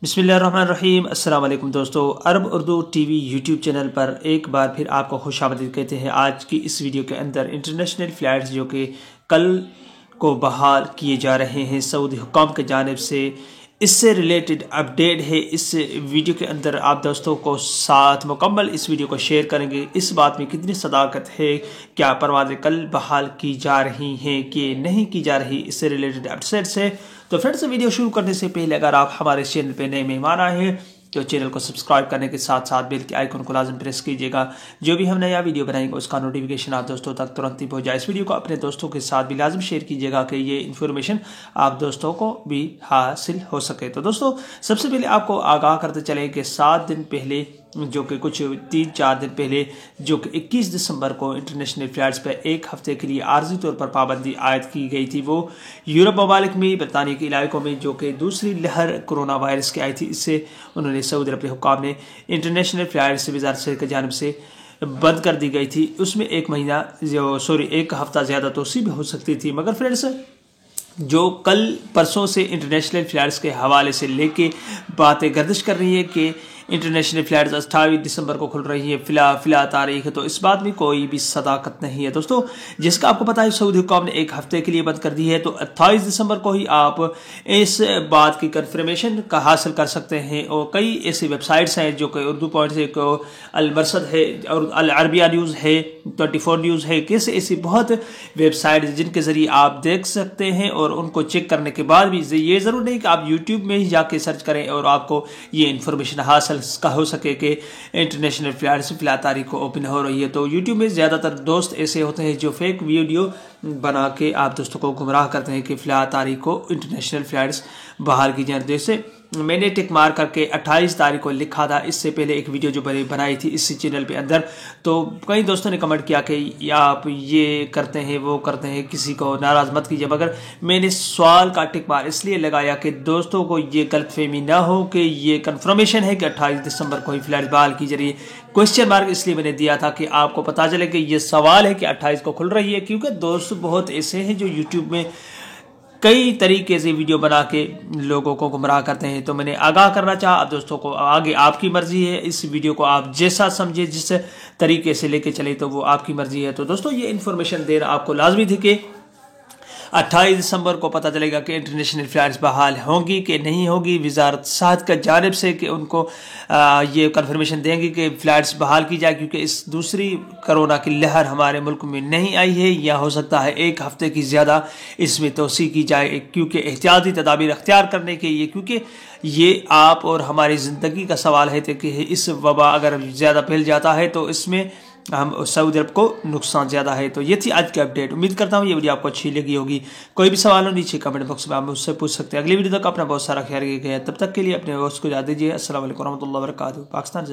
बिस्मिल्लाहिर्रहमानिर्रहीम। अस्सलाम वालेकुम दोस्तों, अरब उर्दू टीवी यूट्यूब चैनल पर एक बार फिर आपको खुशामदीद कहते हैं। आज की इस वीडियो के अंदर इंटरनेशनल फ़्लाइट्स जो कि कल को बहाल किए जा रहे हैं सऊदी हुकाम की जानिब से, इससे रिलेटेड अपडेट है। इस वीडियो के अंदर आप दोस्तों को साथ मुकम्मल इस वीडियो को शेयर करेंगे। इस बात में कितनी सदाकत है, क्या परवाज़ें कल बहाल की जा रही हैं कि नहीं की जा रही, इससे रिलेटेड अपडेट्स है। तो फ्रेंड्स, वीडियो शुरू करने से पहले अगर आप हमारे चैनल पे नए मेहमान आए हैं तो चैनल को सब्सक्राइब करने के साथ साथ बेल के आइकन को लाजम प्रेस कीजिएगा। जो भी हम नया वीडियो बनाएंगे उसका नोटिफिकेशन आप दोस्तों तक तुरंत ही पहुंच जाए। इस वीडियो को अपने दोस्तों के साथ भी लाजम शेयर कीजिएगा कि ये इन्फॉर्मेशन आप दोस्तों को भी हासिल हो सके। तो दोस्तों, सबसे पहले आपको आगाह करते चलें कि 7 दिन पहले, जो कि कुछ 3-4 दिन पहले, जो कि 21 दिसंबर को इंटरनेशनल फ्लाइट्स पर एक हफ्ते के लिए आर्जी तौर पर पाबंदी आयद की गई थी। वो यूरोप ममालिक में, बरतानिया के इलाकों में, जो कि दूसरी लहर कोरोना वायरस की आई थी, इससे उन्होंने सऊदी अरब हुकाम ने इंटरनेशनल फ्लाइट्स वज़ारत सेहत की जानिब से बंद कर दी गई थी। उसमें एक हफ्ता ज़्यादा तोसी भी हो सकती थी। मगर फ्रेंड्स, जो कल परसों से इंटरनेशनल फ्लाइट्स के हवाले से लेके बातें गर्दिश कर रही है कि इंटरनेशनल फ्लाइट्स 28 दिसंबर को खुल रही है, फिला तारीख है, तो इस बात में कोई भी सदाकत नहीं है दोस्तों। जिसका आपको पता है सऊदी हुकाम ने एक हफ्ते के लिए बंद कर दी है, तो 28 दिसंबर को ही आप इस बात की कंफर्मेशन का हासिल कर सकते हैं। और कई ऐसी वेबसाइट्स हैं जो कि उर्दू पॉइंट से, अल मरसद है और अल अरबिया न्यूज़ है, 24 न्यूज़ है, कैसे ऐसी बहुत वेबसाइट जिनके ज़रिए आप देख सकते हैं। और उनको चेक करने के बाद भी ये ज़रूर नहीं कि आप यूट्यूब में ही जाके सर्च करें और आपको ये इन्फॉर्मेशन हासिल का हो सके कि इंटरनेशनल फ्लाइट्स फिला तारीख को ओपन हो रही है। तो यूट्यूब में ज़्यादातर दोस्त ऐसे होते हैं जो फेक वीडियो बना के आप दोस्तों को गुमराह करते हैं कि फिला तारीख को इंटरनेशनल फ्लाइट्स बहाल की जाए। जैसे मैंने टिक मार करके 28 तारीख को लिखा था, इससे पहले एक वीडियो जो बनाई थी इसी चैनल पे अंदर, तो कई दोस्तों ने कमेंट किया कि आप ये करते हैं वो करते हैं, किसी को नाराज़ मत कीजिए। मगर मैंने सवाल का टिक मार इसलिए लगाया कि दोस्तों को ये गलतफहमी ना हो कि ये कंफर्मेशन है कि 28 दिसंबर को ही फ्लाइट बहाल की जा रही है। क्वेश्चन मार्क इसलिए मैंने दिया था कि आपको पता चले कि ये सवाल है कि 28 को खुल रही है, क्योंकि दोस्त बहुत ऐसे हैं जो यूट्यूब में कई तरीके से वीडियो बना के लोगों को गुमराह करते हैं। तो मैंने आगाह करना चाहा। अब दोस्तों को आगे आपकी मर्जी है, इस वीडियो को आप जैसा समझे, जिस तरीके से लेके चले, तो वो आपकी मर्जी है। तो दोस्तों, ये इन्फॉर्मेशन देना आपको लाजमी थी कि 28 दिसंबर को पता चलेगा कि इंटरनेशनल फ्लाइट्स बहाल होंगी कि नहीं होगी। वज़ारत सेहत की जानिब से कि उनको ये कंफर्मेशन देंगे कि फ़्लाइट्स बहाल की जाए, क्योंकि इस दूसरी कोरोना की लहर हमारे मुल्क में नहीं आई है, या हो सकता है एक हफ्ते की ज़्यादा इसमें तोसी की जाए, क्योंकि एहतियाती तदाबीर अख्तियार करने के लिए, क्योंकि ये आप और हमारी ज़िंदगी का सवाल है कि इस वबा अगर ज़्यादा फैल जाता है तो इसमें हम सऊदी अरब को नुकसान ज़्यादा है। तो ये थी आज की अपडेट। उम्मीद करता हूँ ये वीडियो आपको अच्छी लगी होगी। कोई भी सवाल हो नीचे कमेंट बॉक्स में आप मुझसे पूछ सकते हैं। अगली वीडियो तक अपना बहुत सारा ख्याल रखिएगा। तब तक के लिए अपने दोस्त को याद दीजिए। अस्सलाम वालेकुम रहमतुल्लाहि व बरकातहू। पाकिस्तान।